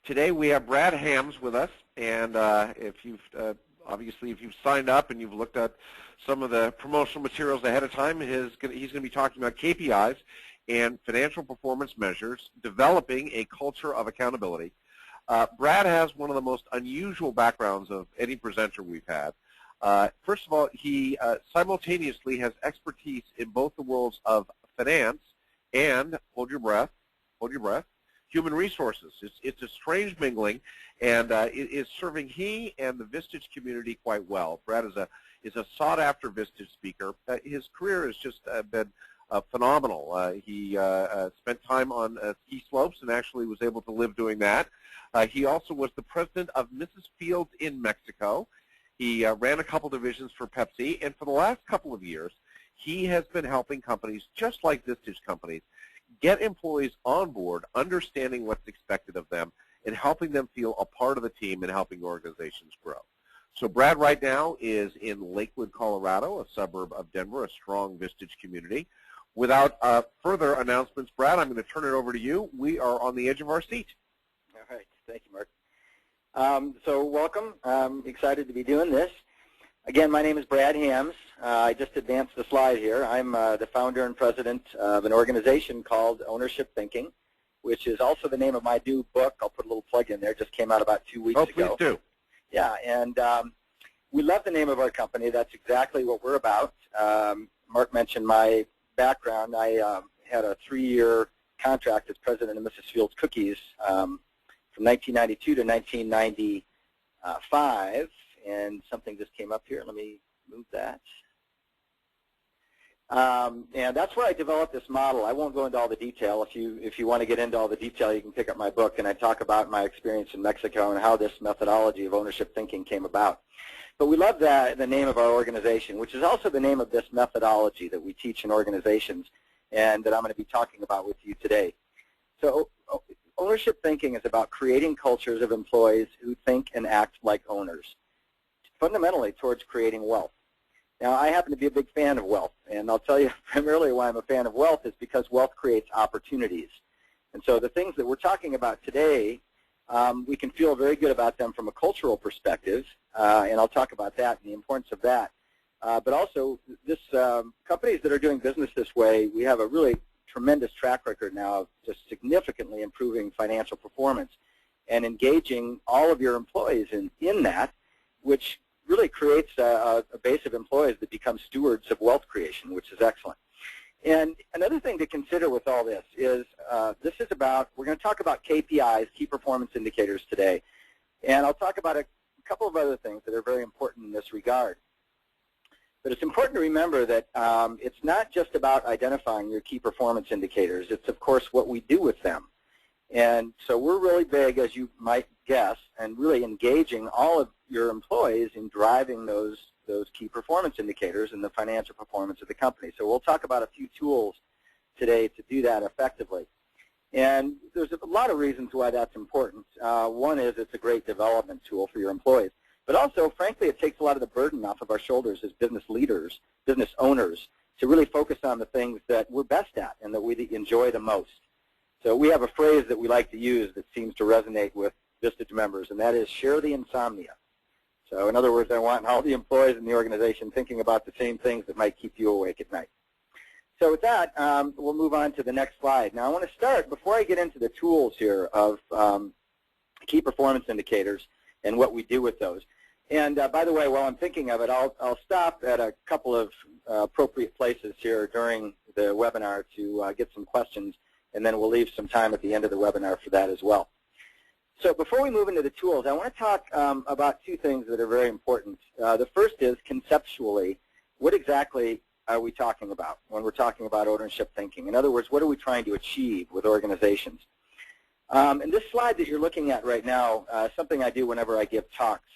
Today we have Brad Hams with us, and if you've obviously if you've signed up and you've looked at some of the promotional materials ahead of time, he's going to be talking about KPIs and financial performance measures, developing a culture of accountability. Brad has one of the most unusual backgrounds of any presenter we've had. First of all, he simultaneously has expertise in both the worlds of finance and, hold your breath, human resources. It's a strange mingling, and it is serving he and the Vistage community quite well. Brad is a sought-after Vistage speaker. His career has just been phenomenal. He spent time on ski slopes and actually was able to live doing that. He also was the president of Mrs. Fields in Mexico. He ran a couple divisions for Pepsi, and for the last couple of years, he has been helping companies just like Vistage companies get employees on board, understanding what's expected of them, and helping them feel a part of the team and helping organizations grow. So Brad right now is in Lakewood, Colorado, a suburb of Denver, a strong Vistage community. Without further announcements, Brad, I'm going to turn it over to you. We are on the edge of our seat. All right. Thank you, Mark. So welcome. I'm excited to be doing this. Again, my name is Brad Hams. I just advanced the slide here. I'm the founder and president of an organization called Ownership Thinking, which is also the name of my new book. I'll put a little plug in there. Just came out about 2 weeks ago. Oh, please do. Yeah, and we love the name of our company. That's exactly what we're about. Mark mentioned my background. I had a 3-year contract as president of Mrs. Fields Cookies from 1992 to 1995. And something just came up here. Let me move that. And that's where I developed this model. I won't go into all the detail. If you want to get into all the detail, you can pick up my book, and I talk about my experience in Mexico and how this methodology of ownership thinking came about. But we love the name of our organization, which is also the name of this methodology that we teach in organizations and that I'm going to be talking about with you today. So ownership thinking is about creating cultures of employees who think and act like owners, fundamentally towards creating wealth. Now, I happen to be a big fan of wealth, and I'll tell you primarily why I'm a fan of wealth is because wealth creates opportunities. And so the things that we're talking about today, we can feel very good about them from a cultural perspective, and I'll talk about that and the importance of that. But also, this companies that are doing business this way, we have a really tremendous track record now of just significantly improving financial performance and engaging all of your employees in that, which really creates a base of employees that become stewards of wealth creation, which is excellent. And another thing to consider with all this is we're going to talk about KPIs, key performance indicators today, and I'll talk about a couple of other things that are very important in this regard. But it's important to remember that it's not just about identifying your key performance indicators. It's, of course, what we do with them. And so we're really big, as you might guess, and really engaging all of your employees in driving those key performance indicators and the financial performance of the company. So we'll talk about a few tools today to do that effectively. And there's a lot of reasons why that's important. One is it's a great development tool for your employees. But also, frankly, it takes a lot of the burden off of our shoulders as business leaders, business owners, to really focus on the things that we're best at and that we enjoy the most. So we have a phrase that we like to use that seems to resonate with Vistage members, and that is share the insomnia. So in other words, I want all the employees in the organization thinking about the same things that might keep you awake at night. So with that, we'll move on to the next slide. Now I want to start, before I get into the tools here of key performance indicators and what we do with those. And by the way, while I'm thinking of it, I'll stop at a couple of appropriate places here during the webinar to get some questions, and then we'll leave some time at the end of the webinar for that as well. So before we move into the tools, I want to talk about two things that are very important. The first is conceptually, what exactly are we talking about when we're talking about ownership thinking? In other words, what are we trying to achieve with organizations? And this slide that you're looking at right now, something I do whenever I give talks.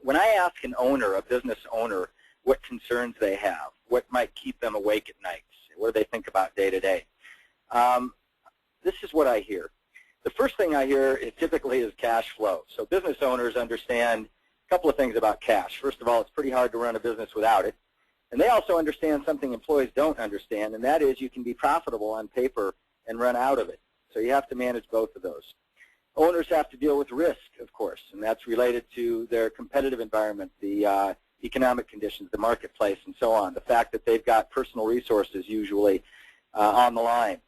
When I ask an owner, a business owner, what concerns they have, what might keep them awake at night, what do they think about day to day, this is what I hear. The first thing I hear typically is cash flow. So business owners understand a couple of things about cash. First of all, it's pretty hard to run a business without it. And they also understand something employees don't understand, and that is you can be profitable on paper and run out of it. So you have to manage both of those. Owners have to deal with risk, of course, and that's related to their competitive environment, the economic conditions, the marketplace, and so on. The fact that they've got personal resources usually on the line.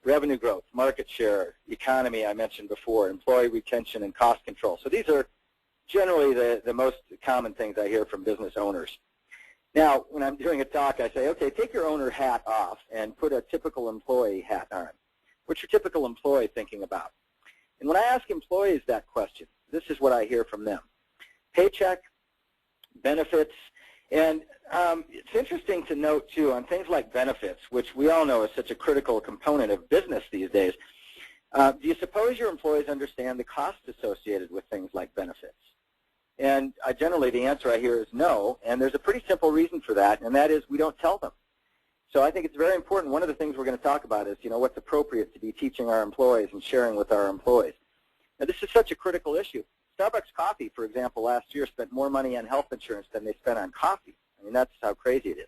Revenue growth, market share, economy I mentioned before, employee retention, and cost control. So these are generally the most common things I hear from business owners. Now, when I'm doing a talk, I say, okay, take your owner hat off and put a typical employee hat on. What's your typical employee thinking about? And when I ask employees that question, this is what I hear from them. Paycheck, benefits, and it's interesting to note, too, on things like benefits, which we all know is such a critical component of business these days. Do you suppose your employees understand the cost associated with things like benefits? And generally the answer I hear is no, and there's a pretty simple reason for that, and that is we don't tell them. So I think it's very important. One of the things we're going to talk about is, what's appropriate to be teaching our employees and sharing with our employees. Now, this is such a critical issue. Starbucks Coffee, for example, last year spent more money on health insurance than they spent on coffee. I mean, that's how crazy it is.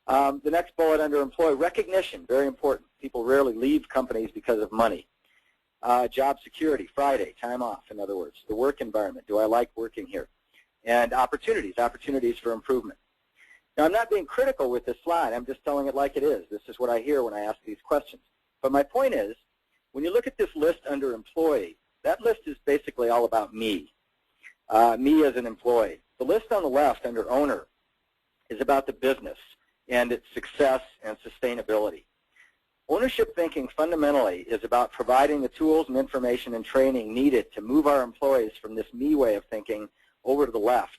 The next bullet under employee recognition, very important. People rarely leave companies because of money. Job security, Friday, time off, in other words. The work environment, do I like working here? And opportunities for improvement. Now, I'm not being critical with this slide. I'm just telling it like it is. This is what I hear when I ask these questions. But my point is, when you look at this list under employee, that list is basically all about me, me as an employee. The list on the left under owner is about the business and its success and sustainability. Ownership thinking fundamentally is about providing the tools and information and training needed to move our employees from this me way of thinking over to the left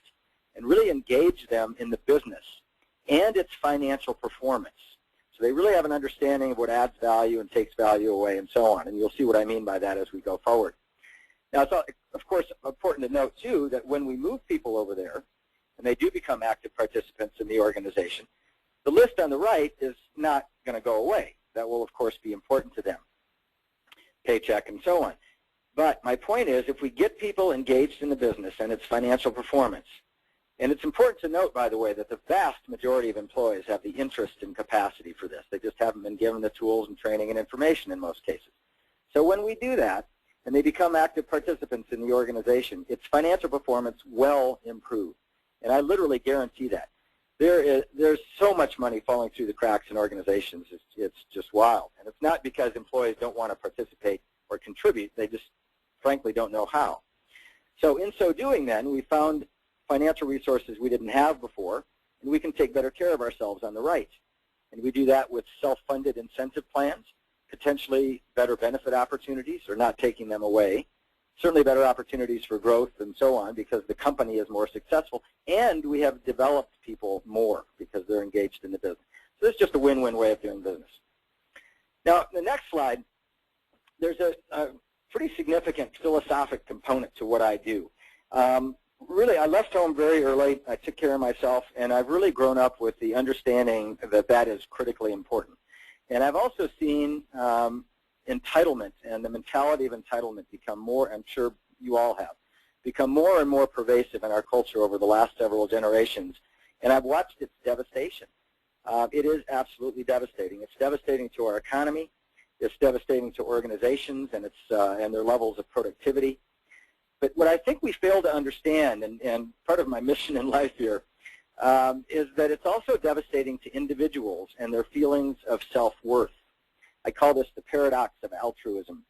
and really engage them in the business and its financial performance. So they really have an understanding of what adds value and takes value away and so on, and you'll see what I mean by that as we go forward. Now, it's, of course, important to note, too, that when we move people over there and they do become active participants in the organization, the list on the right is not going to go away. That will, of course, be important to them, paycheck and so on. But my point is, if we get people engaged in the business and its financial performance, and it's important to note, by the way, that the vast majority of employees have the interest and capacity for this. They just haven't been given the tools and training and information in most cases. So when we do that, and they become active participants in the organization, its financial performance will improve. And I literally guarantee that. There's so much money falling through the cracks in organizations, it's just wild. And it's not because employees don't want to participate or contribute, they just frankly don't know how. So in so doing then, we found financial resources we didn't have before, and we can take better care of ourselves on the right. And we do that with self-funded incentive plans, potentially better benefit opportunities or not taking them away, certainly better opportunities for growth and so on because the company is more successful, and we have developed people more because they're engaged in the business. So this is just a win-win way of doing business. Now, the next slide, there's a pretty significant philosophic component to what I do. Really, I left home very early. I took care of myself, and I've really grown up with the understanding that that is critically important. And I've also seen entitlement and the mentality of entitlement become more, I'm sure you all have, become more and more pervasive in our culture over the last several generations. And I've watched its devastation. It is absolutely devastating. It's devastating to our economy. It's devastating to organizations and their levels of productivity. But what I think we fail to understand, and part of my mission in life here, is that it's also devastating to individuals and their feelings of self-worth. I call this the paradox of altruism,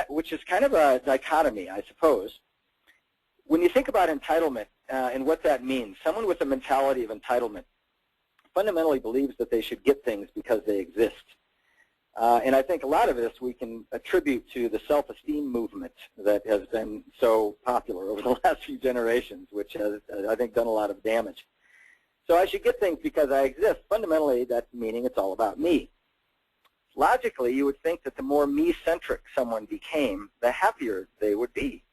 which is kind of a dichotomy, I suppose. When you think about entitlement and what that means, someone with a mentality of entitlement fundamentally believes that they should get things because they exist. And I think a lot of this we can attribute to the self-esteem movement that has been so popular over the last few generations, which has, I think, done a lot of damage. So I should get things because I exist. Fundamentally, that's meaning it's all about me. Logically, you would think that the more me-centric someone became, the happier they would be.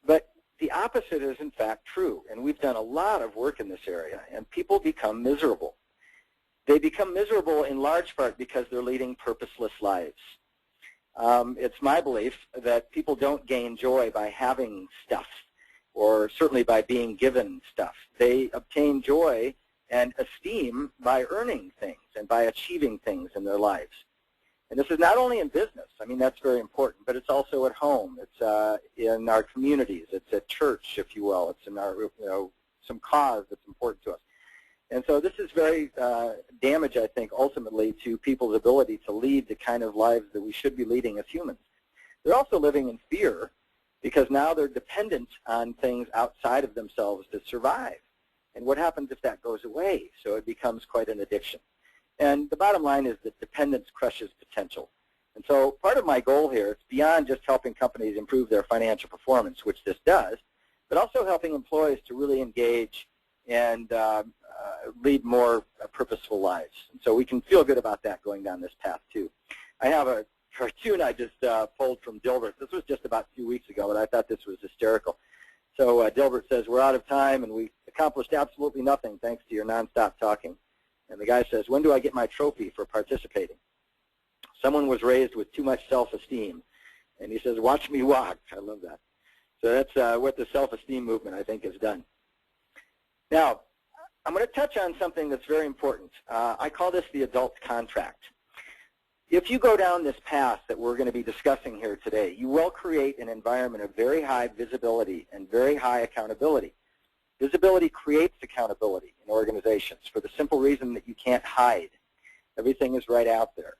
But the opposite is, in fact, true. And we've done a lot of work in this area, and people become miserable. They become miserable in large part because they're leading purposeless lives. It's my belief that people don't gain joy by having stuff, or certainly by being given stuff. They obtain joy and esteem by earning things and by achieving things in their lives. And this is not only in business. I mean, that's very important, but it's also at home. It's in our communities. It's at church, if you will. It's in our, some cause that's important to us. And so this is very damage, I think, ultimately to people's ability to lead the kind of lives that we should be leading as humans. They're also living in fear because now they're dependent on things outside of themselves to survive. And what happens if that goes away? So it becomes quite an addiction. And the bottom line is that dependence crushes potential. And so part of my goal here is beyond just helping companies improve their financial performance, which this does, but also helping employees to really engage and lead more purposeful lives. And so we can feel good about that going down this path too. I have a cartoon I just pulled from Dilbert. This was just about 2 weeks ago, but I thought this was hysterical. So Dilbert says, we're out of time and we accomplished absolutely nothing thanks to your nonstop talking. And the guy says, when do I get my trophy for participating? Someone was raised with too much self-esteem. And he says, watch me walk. I love that. So that's what the self-esteem movement, I think, has done. Now, I'm going to touch on something that's very important. I call this the adult contract. If you go down this path that we're going to be discussing here today, you will create an environment of very high visibility and very high accountability. Visibility creates accountability in organizations for the simple reason that you can't hide. Everything is right out there.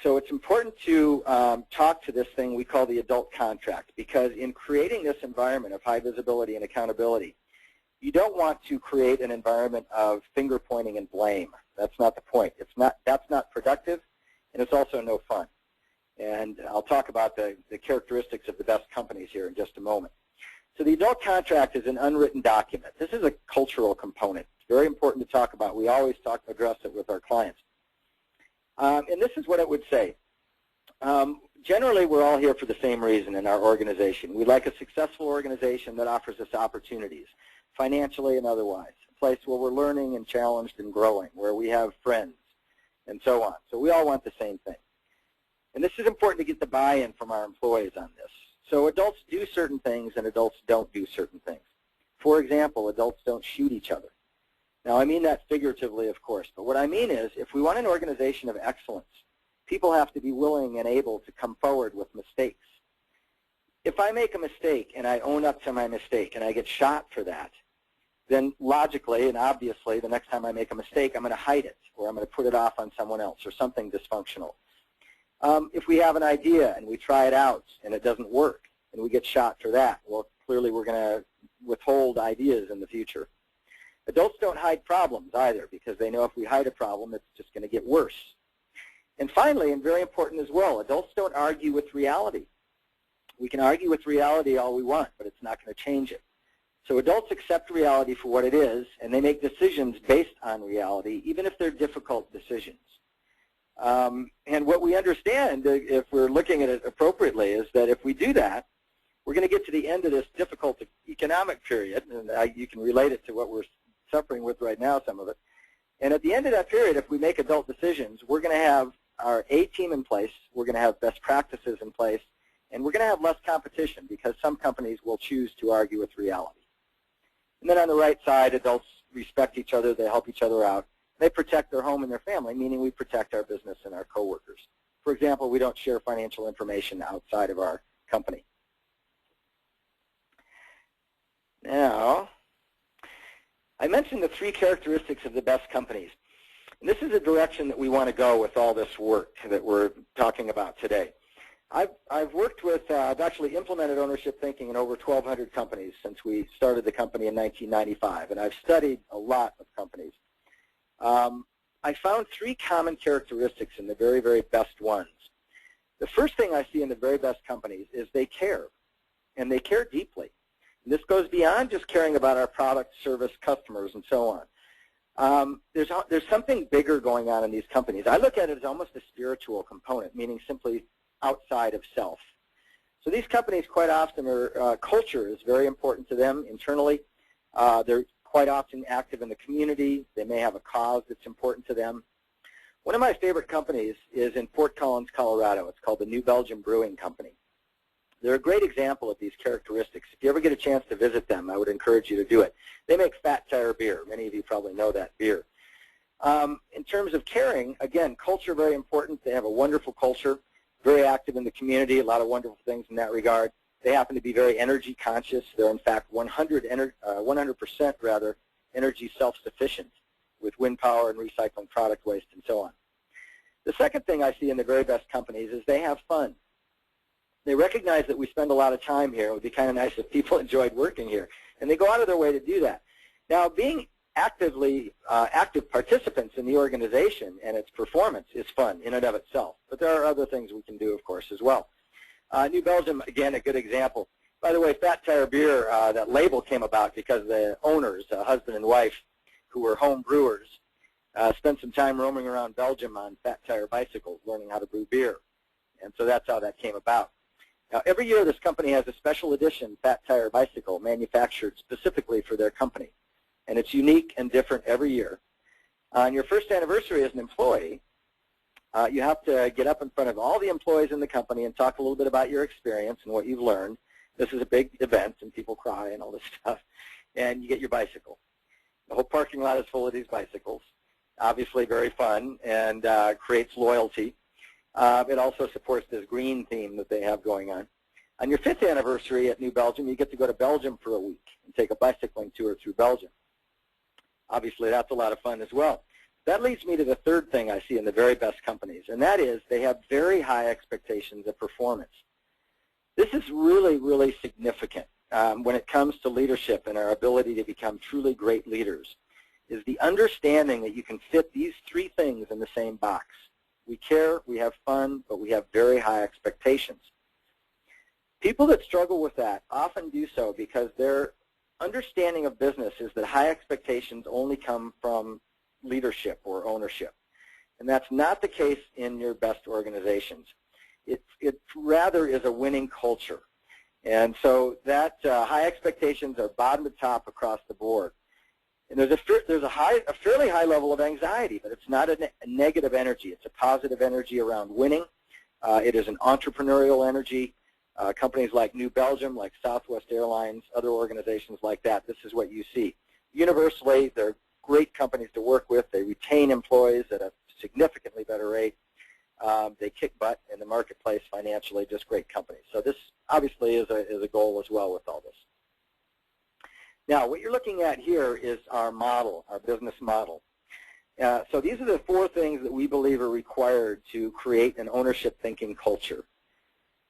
So it's important to talk to this thing we call the adult contract, because in creating this environment of high visibility and accountability, you don't want to create an environment of finger pointing and blame. That's not the point. That's not productive, and it's also no fun. And I'll talk about the characteristics of the best companies here in just a moment. So the adult contract is an unwritten document. This is a cultural component. It's very important to talk about. We always address it with our clients. And this is what it would say. Generally, we're all here for the same reason in our organization. We like a successful organization that offers us opportunities, financially and otherwise, a place where we're learning and challenged and growing, where we have friends, and so on. So we all want the same thing. And this is important to get the buy-in from our employees on this. So adults do certain things and adults don't do certain things. For example, adults don't shoot each other. Now, I mean that figuratively, of course, but what I mean is if we want an organization of excellence, people have to be willing and able to come forward with mistakes. If I make a mistake and I own up to my mistake and I get shot for that, then logically and obviously the next time I make a mistake, I'm going to hide it or I'm going to put it off on someone else or something dysfunctional. If we have an idea and we try it out and it doesn't work and we get shot for that, well, clearly we're going to withhold ideas in the future. Adults don't hide problems either because they know if we hide a problem, it's just going to get worse. And finally, and very important as well, adults don't argue with reality. We can argue with reality all we want, but it's not going to change it. So adults accept reality for what it is, and they make decisions based on reality, even if they're difficult decisions. And what we understand, if we're looking at it appropriately, is that if we do that, we're going to get to the end of this difficult economic period, and you can relate it to what we're suffering with right now, some of it. And at the end of that period, if we make adult decisions, we're going to have our A team in place, we're going to have best practices in place, and we're going to have less competition because some companies will choose to argue with reality. And then on the right side, adults respect each other, they help each other out. They protect their home and their family, meaning we protect our business and our coworkers. For example, we don't share financial information outside of our company. Now, I mentioned the 3 characteristics of the best companies. And this is a direction that we want to go with all this work that we're talking about today. I've worked with, I've actually implemented ownership thinking in over 1,200 companies since we started the company in 1995, and I've studied a lot of companies. I found 3 common characteristics in the very, very best ones. The first thing I see in the very best companies is they care, and they care deeply. And this goes beyond just caring about our product, service, customers, and so on. There's something bigger going on in these companies. I look at it as almost a spiritual component, meaning simply outside of self. So these companies quite often culture is very important to them internally. They're quite often active in the community. They may have a cause that's important to them. One of my favorite companies is in Fort Collins, Colorado. It's called the New Belgium Brewing Company. They're a great example of these characteristics. If you ever get a chance to visit them, I would encourage you to do it. They make Fat Tire beer. Many of you probably know that beer. In terms of caring, again, culture very important. They have a wonderful culture, very active in the community, a lot of wonderful things in that regard. They happen to be very energy conscious. They're in fact 100% rather energy self-sufficient with wind power and recycling product waste and so on. The second thing I see in the very best companies is they have fun. They recognize that we spend a lot of time here. It would be kind of nice if people enjoyed working here. And they go out of their way to do that. Now, being active participants in the organization and its performance is fun in and of itself. But there are other things we can do, of course, as well. New Belgium, again, a good example. By the way, Fat Tire Beer, that label came about because the owners, husband and wife, who were home brewers, spent some time roaming around Belgium on Fat Tire bicycles, learning how to brew beer. And so that's how that came about. Now, every year this company has a special edition Fat Tire bicycle manufactured specifically for their company. And it's unique and different every year. On your first anniversary as an employee, you have to get up in front of all the employees in the company and talk a little bit about your experience and what you've learned. This is a big event, and people cry and all this stuff. And you get your bicycle. The whole parking lot is full of these bicycles. Obviously very fun and creates loyalty. It also supports this green theme that they have going on. On your 5th anniversary at New Belgium, you get to go to Belgium for a week and take a bicycling tour through Belgium. Obviously, that's a lot of fun as well. That leads me to the third thing I see in the very best companies, and that is they have very high expectations of performance. This is really, really significant when it comes to leadership and our ability to become truly great leaders, is the understanding that you can fit these three things in the same box. We care, we have fun, but we have very high expectations. People that struggle with that often do so because their understanding of business is that high expectations only come from leadership or ownership. And that's not the case in your best organizations. It rather is a winning culture. And so that high expectations are bottom to top across the board. And there's a fairly high level of anxiety, but it's not a negative energy. It's a positive energy around winning. It is an entrepreneurial energy. Companies like New Belgium, like Southwest Airlines, other organizations like that, this is what you see. Universally, they're great companies to work with. They retain employees at a significantly better rate. They kick butt in the marketplace financially, just great companies. So this obviously is a goal as well with all this. Now, what you're looking at here is our model, our business model. So these are the 4 things that we believe are required to create an ownership thinking culture.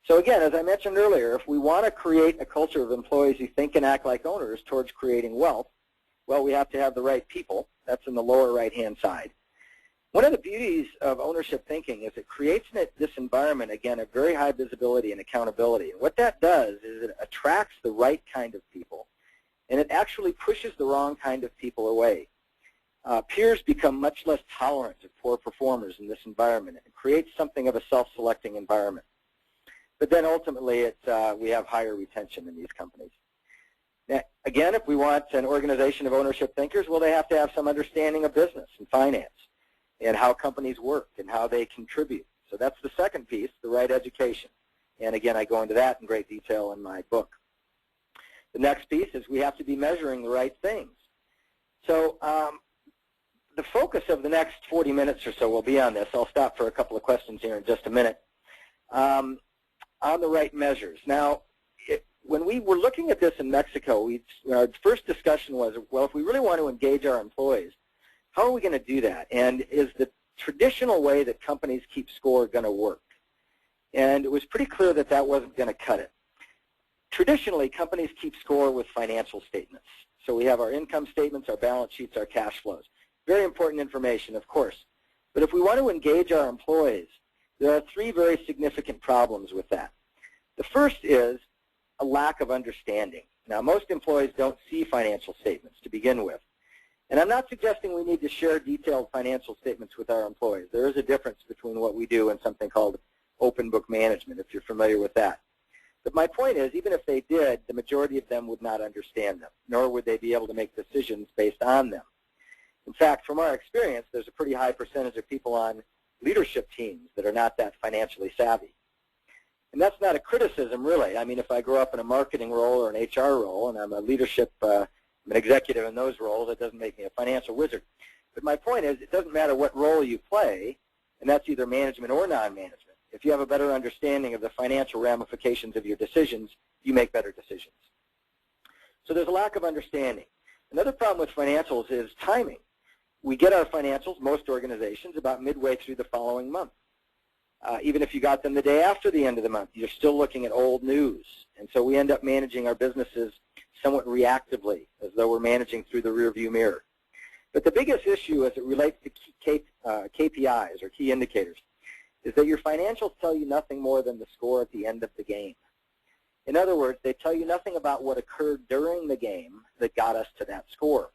So again, as I mentioned earlier, if we want to create a culture of employees who think and act like owners towards creating wealth, well, we have to have the right people. That's in the lower right-hand side. One of the beauties of ownership thinking is it creates in this environment, again, a very high visibility and accountability. And what that does is it attracts the right kind of people, and it actually pushes the wrong kind of people away. Peers become much less tolerant of poor performers in this environment. It creates something of a self-selecting environment. But then ultimately, we have higher retention in these companies. Now, again, if we want an organization of ownership thinkers, well, they have to have some understanding of business and finance and how companies work and how they contribute. So that's the second piece, the right education. And again, I go into that in great detail in my book. The next piece is we have to be measuring the right things. So the focus of the next 40 minutes or so will be on this. I'll stop for a couple of questions here in just a minute. On the right measures. Now, when we were looking at this in Mexico, our first discussion was, well, if we really want to engage our employees, how are we going to do that? And is the traditional way that companies keep score going to work? And it was pretty clear that that wasn't going to cut it. Traditionally, companies keep score with financial statements. So we have our income statements, our balance sheets, our cash flows. Very important information, of course. But if we want to engage our employees, there are 3 very significant problems with that. The first is a lack of understanding. Now, most employees don't see financial statements to begin with. And I'm not suggesting we need to share detailed financial statements with our employees. There is a difference between what we do and something called open book management, if you're familiar with that. But my point is, even if they did, the majority of them would not understand them, nor would they be able to make decisions based on them. In fact, from our experience, there's a pretty high percentage of people on leadership teams that are not that financially savvy. And that's not a criticism, really. I mean, if I grow up in a marketing role or an HR role, and I'm a leadership, I'm an executive in those roles, that doesn't make me a financial wizard. But my point is, it doesn't matter what role you play, and that's either management or non-management. If you have a better understanding of the financial ramifications of your decisions, you make better decisions. So there's a lack of understanding. Another problem with financials is timing. We get our financials, most organizations, about midway through the following month. Even if you got them the day after the end of the month, you're still looking at old news. And so we end up managing our businesses somewhat reactively, as though we're managing through the rearview mirror. But the biggest issue as it relates to KPIs, or key indicators, is that your financials tell you nothing more than the score at the end of the game. In other words, they tell you nothing about what occurred during the game that got us to that score.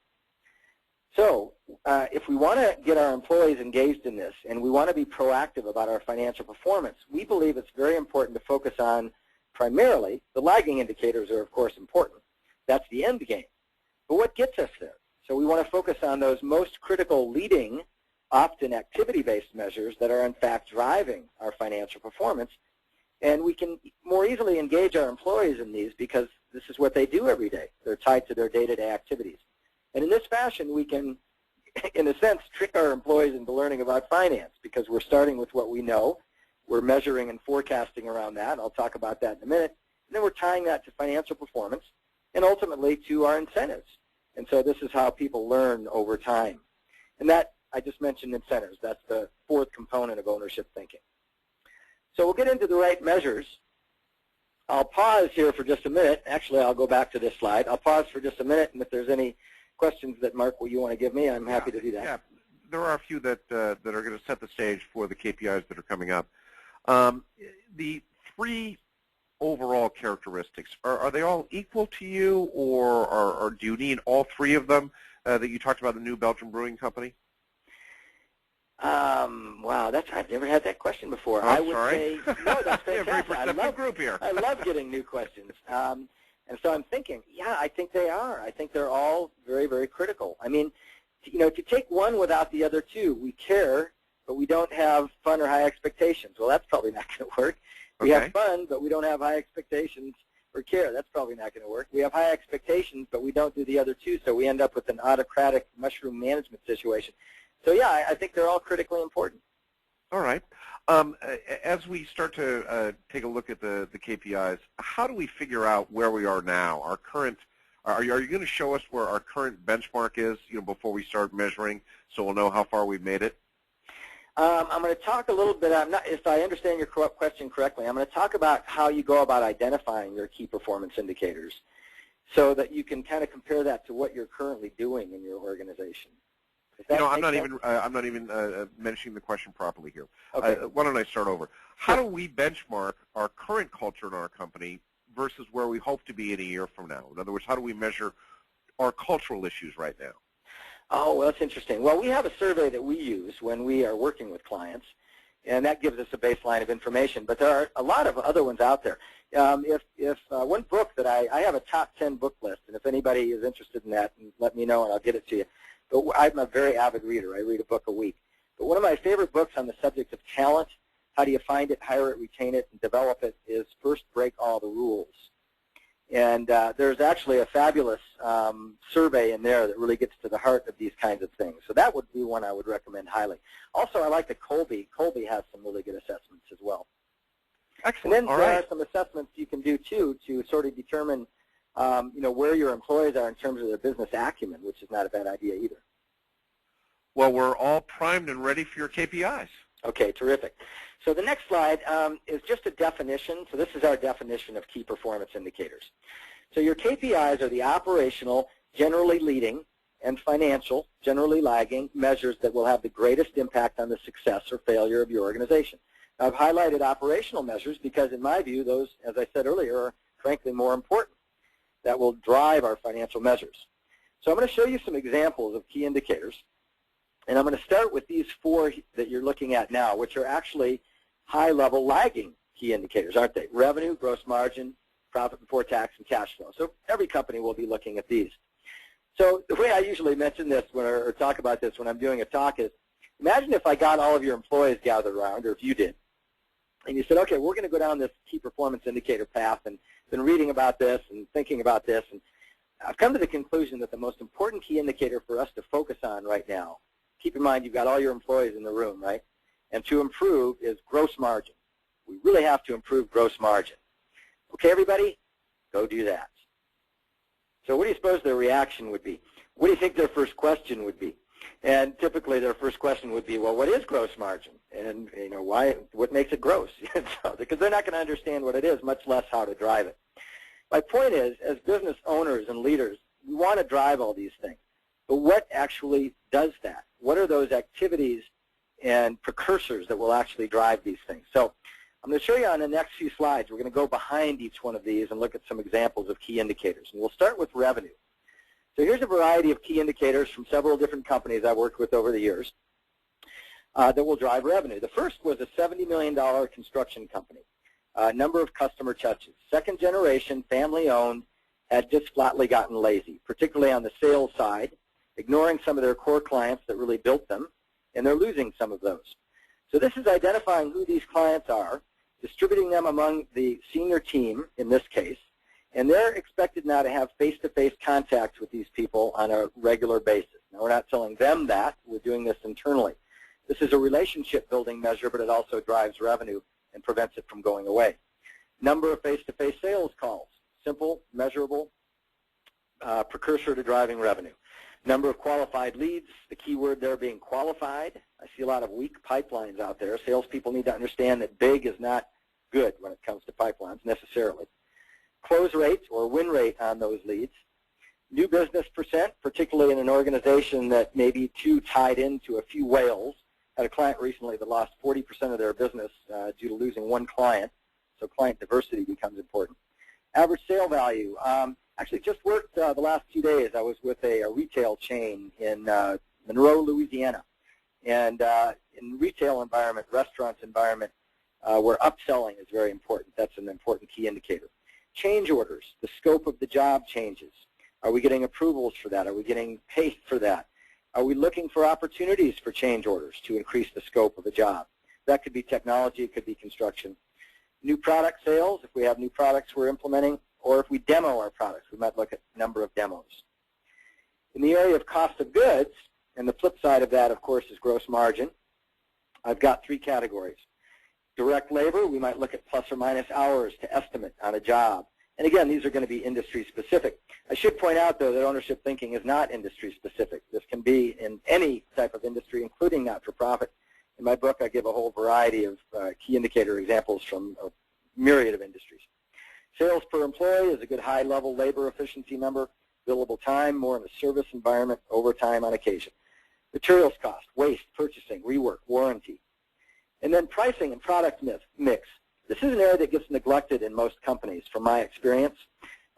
So if we want to get our employees engaged in this and we want to be proactive about our financial performance, we believe it's very important to focus on primarily the lagging indicators are, of course, important. That's the end game. But what gets us there? So we want to focus on those most critical leading, often activity-based measures that are in fact driving our financial performance. And we can more easily engage our employees in these because this is what they do every day. They're tied to their day-to-day activities. And in this fashion, we can, in a sense, trick our employees into learning about finance because we're starting with what we know. We're measuring and forecasting around that. I'll talk about that in a minute. And then we're tying that to financial performance and ultimately to our incentives. And so this is how people learn over time. And that, I just mentioned incentives. That's the fourth component of ownership thinking. So we'll get into the right measures. I'll pause here for just a minute. Actually, I'll go back to this slide. I'll pause for just a minute, and if there's any questions that, Mark, you want to give me, I'm happy to do that. Yeah, there are a few that are going to set the stage for the KPIs that are coming up. The three overall characteristics, are they all equal to you, or do you need all three of them that you talked about, the New Belgium Brewing Company? Wow, I've never had that question before. Oh, I would sorry. say, no, that's fantastic. Very perceptive group here. I love getting new questions. And so I'm thinking, yeah, I think they are. I think they're all very, very critical. I mean, to take one without the other two, we care, but we don't have fun or high expectations. Well, that's probably not going to work. We have fun, but we don't have high expectations or care. That's probably not going to work. We have high expectations, but we don't do the other two, so we end up with an autocratic mushroom management situation. So, yeah, I think they're all critically important. All right. As we start to take a look at the KPIs, how do we figure out where we are now? Our current, are you going to show us where our current benchmark is, before we start measuring, so we'll know how far we've made it? I'm going to talk a little bit, if I understand your question correctly, I'm going to talk about how you go about identifying your key performance indicators so that you can kind of compare that to what you're currently doing in your organization. I'm not even mentioning the question properly here. Okay. Why don't I start over? How do we benchmark our current culture in our company versus where we hope to be in a year from now? In other words, how do we measure our cultural issues right now? Oh, well, that's interesting. Well, we have a survey that we use when we are working with clients, and that gives us a baseline of information. But there are a lot of other ones out there. One book that I have a top 10 book list, and if anybody is interested in that, let me know and I'll get it to you. But I'm a very avid reader. I read a book a week. But one of my favorite books on the subject of talent, how do you find it, hire it, retain it, and develop it, is First Break All the Rules. And there's actually a fabulous survey in there that really gets to the heart of these kinds of things. So that would be one I would recommend highly. Also, I like the Colby. Colby has some really good assessments as well. Excellent. And then there are some assessments you can do, too, to sort of determine where your employees are in terms of their business acumen, which is not a bad idea either. Well, we're all primed and ready for your KPIs. Okay, terrific. So the next slide is just a definition. So this is our definition of key performance indicators. So your KPIs are the operational, generally leading, and financial, generally lagging, measures that will have the greatest impact on the success or failure of your organization. Now, I've highlighted operational measures because, in my view, those, as I said earlier, are frankly more important. That will drive our financial measures. So I'm going to show you some examples of key indicators. And I'm going to start with these four that you're looking at now, which are actually high-level lagging key indicators, aren't they? Revenue, gross margin, profit before tax, and cash flow. So every company will be looking at these. So the way I usually mention this or talk about this when I'm doing a talk is, imagine if I got all of your employees gathered around, or if you did, and you said, okay, we're going to go down this key performance indicator path and been reading about this and thinking about this, and I've come to the conclusion that the most important key indicator for us to focus on right now keep in mind you've got all your employees in the room, right? And to improve is gross margin. We really have to improve gross margin. Okay, everybody? Go do that. So what do you suppose their reaction would be? What do you think their first question would be? And typically their first question would be, well, what is gross margin? And, you know, why? What makes it gross? Because they're not going to understand what it is, much less how to drive it. My point is, as business owners and leaders, we want to drive all these things. But what actually does that? What are those activities and precursors that will actually drive these things? So I'm going to show you on the next few slides. We're going to go behind each one of these and look at some examples of key indicators. And we'll start with revenue. So here's a variety of key indicators from several different companies I've worked with over the years that will drive revenue. The first was a $70 million construction company. Number of customer touches. Second generation, family owned, had just flatly gotten lazy, particularly on the sales side, ignoring some of their core clients that really built them, and they're losing some of those. So this is identifying who these clients are, distributing them among the senior team in this case, and they're expected now to have face-to-face contact with these people on a regular basis. Now, we're not telling them that. We're doing this internally. This is a relationship-building measure, but it also drives revenue and prevents it from going away. Number of face-to-face sales calls, simple, measurable, precursor to driving revenue. Number of qualified leads, the key word there being qualified. I see a lot of weak pipelines out there. Salespeople need to understand that big is not good when it comes to pipelines necessarily. Close rate or win rate on those leads. New business percent, particularly in an organization that may be too tied into a few whales. Had a client recently that lost 40% of their business due to losing one client, so client diversity becomes important. Average sale value. Actually just worked the last 2 days. I was with a retail chain in Monroe, Louisiana. And in retail environment, restaurants environment, where upselling is very important. That's an important key indicator. Change orders, the scope of the job changes. Are we getting approvals for that? Are we getting paid for that? Are we looking for opportunities for change orders to increase the scope of a job? That could be technology, it could be construction. New product sales, if we have new products we're implementing, or if we demo our products, we might look at number of demos. In the area of cost of goods, and the flip side of that, of course, is gross margin, I've got 3 categories. Direct labor, we might look at plus or minus hours to estimate on a job. And again, these are going to be industry specific. I should point out, though, that ownership thinking is not industry specific. This can be in any type of industry, including not-for-profit. In my book, I give a whole variety of key indicator examples from a myriad of industries. Sales per employee is a good high-level labor efficiency number. Billable time, more in the service environment, overtime on occasion. Materials cost, waste, purchasing, rework, warranty. And then pricing and product mix. This is an area that gets neglected in most companies, from my experience.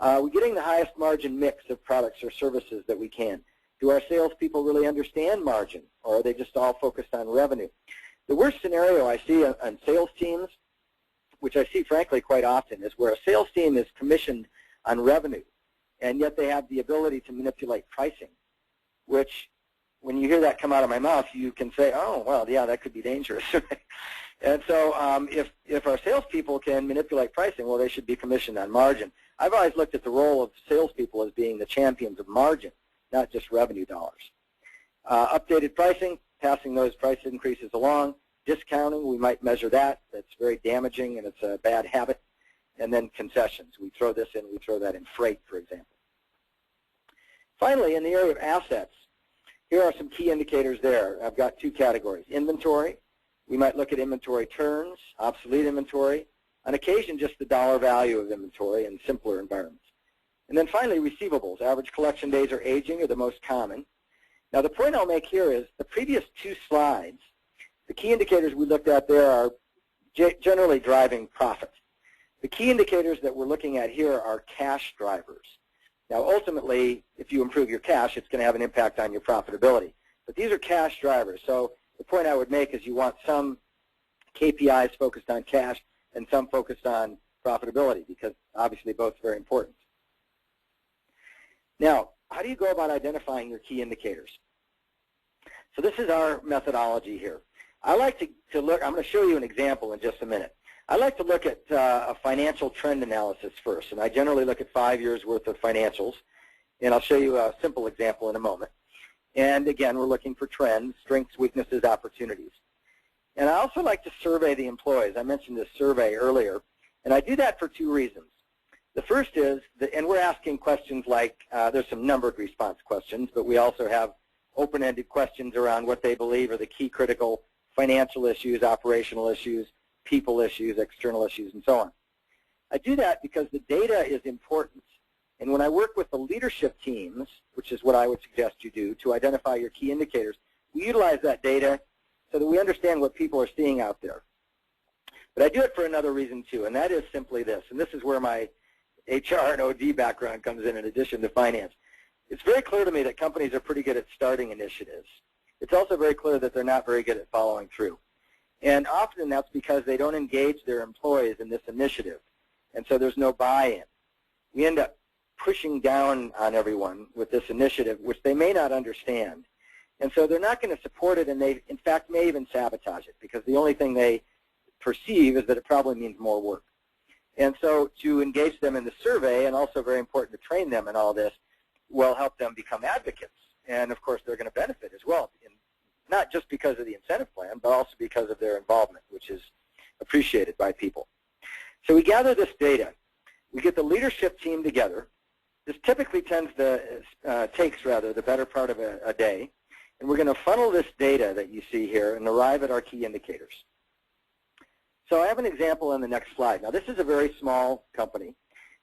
We're getting the highest margin mix of products or services that we can. Do our salespeople really understand margin, or are they just all focused on revenue? The worst scenario I see on sales teams, which I see frankly quite often, is where a sales team is commissioned on revenue, and yet they have the ability to manipulate pricing, which when you hear that come out of my mouth, you can say, oh, well, yeah, that could be dangerous. And so if our salespeople can manipulate pricing, well, they should be commissioned on margin. I've always looked at the role of salespeople as being the champions of margin, not just revenue dollars. Updated pricing, passing those price increases along. Discounting, we might measure that. That's very damaging, and it's a bad habit. And then concessions. We throw this in, we throw that in freight, for example. Finally, in the area of assets, here are some key indicators there. I've got 2 categories. Inventory. We might look at inventory turns, obsolete inventory, on occasion just the dollar value of inventory in simpler environments. And then finally, receivables. Average collection days or aging are the most common. Now, the point I'll make here is the previous 2 slides, the key indicators we looked at there are generally driving profit. The key indicators that we're looking at here are cash drivers. Now, ultimately, if you improve your cash, it's going to have an impact on your profitability. But these are cash drivers. So the point I would make is you want some KPIs focused on cash and some focused on profitability, because obviously both are very important. Now, how do you go about identifying your key indicators? So this is our methodology here. I like to look, I'm going to show you an example in just a minute. I like to look at a financial trend analysis first, and I generally look at 5 years worth of financials, and I'll show you a simple example in a moment. And again, we're looking for trends, strengths, weaknesses, opportunities. And I also like to survey the employees. I mentioned this survey earlier, and I do that for two reasons. The first is, and we're asking questions like, there's some numbered response questions, but we also have open-ended questions around what they believe are the key critical financial issues, operational issues, people issues, external issues, and so on. I do that because the data is important. And when I work with the leadership teams, which is what I would suggest you do, to identify your key indicators, we utilize that data so that we understand what people are seeing out there. But I do it for another reason too, and that is simply this, and this is where my HR and OD background comes in addition to finance. It's very clear to me that companies are pretty good at starting initiatives. It's also very clear that they're not very good at following through. And often that's because they don't engage their employees in this initiative, and so there's no buy-in. We end up pushing down on everyone with this initiative, which they may not understand. And so they're not going to support it, and they, in fact, may even sabotage it, because the only thing they perceive is that it probably means more work. And so to engage them in the survey, and also very important to train them in all this, will help them become advocates. And, of course, they're going to benefit as well, not just because of the incentive plan, but also because of their involvement, which is appreciated by people. So we gather this data. We get the leadership team together. This typically takes the better part of a day. And we're going to funnel this data that you see here and arrive at our key indicators. So I have an example on the next slide. Now, this is a very small company.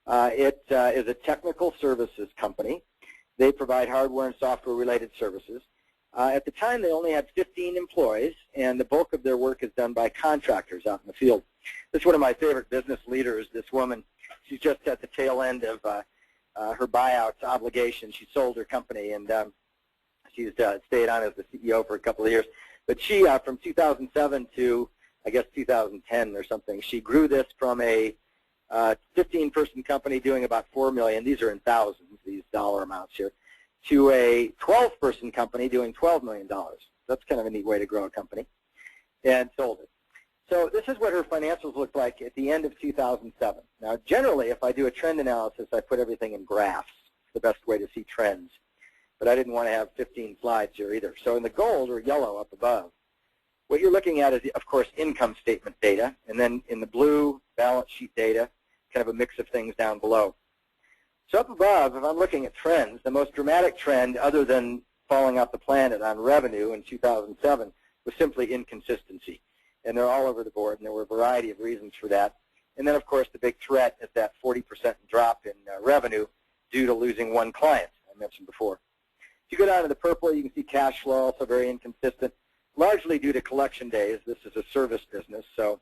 It is a technical services company. They provide hardware and software-related services. At the time, they only had 15 employees, and the bulk of their work is done by contractors out in the field. This is one of my favorite business leaders, this woman. She's just at the tail end of her buyout obligation. She sold her company, and she's stayed on as the CEO for a couple of years. But she, from 2007 to, I guess, 2010 or something, she grew this from a 15-person company doing about $4 million. These are in thousands, these dollar amounts here, to a 12-person company doing $12 million. That's kind of a neat way to grow a company, and sold it. So this is what her financials looked like at the end of 2007. Now, generally, if I do a trend analysis, I put everything in graphs. It's the best way to see trends. But I didn't want to have 15 slides here either. So in the gold or yellow up above, what you're looking at is, of course, income statement data, and then in the blue, balance sheet data, kind of a mix of things down below. So up above, if I'm looking at trends, the most dramatic trend, other than falling off the planet on revenue in 2007, was simply inconsistency. And they're all over the board, and there were a variety of reasons for that. And then, of course, the big threat is that 40% drop in revenue due to losing one client I mentioned before. If you go down to the purple, you can see cash flow, also very inconsistent, largely due to collection days. This is a service business, so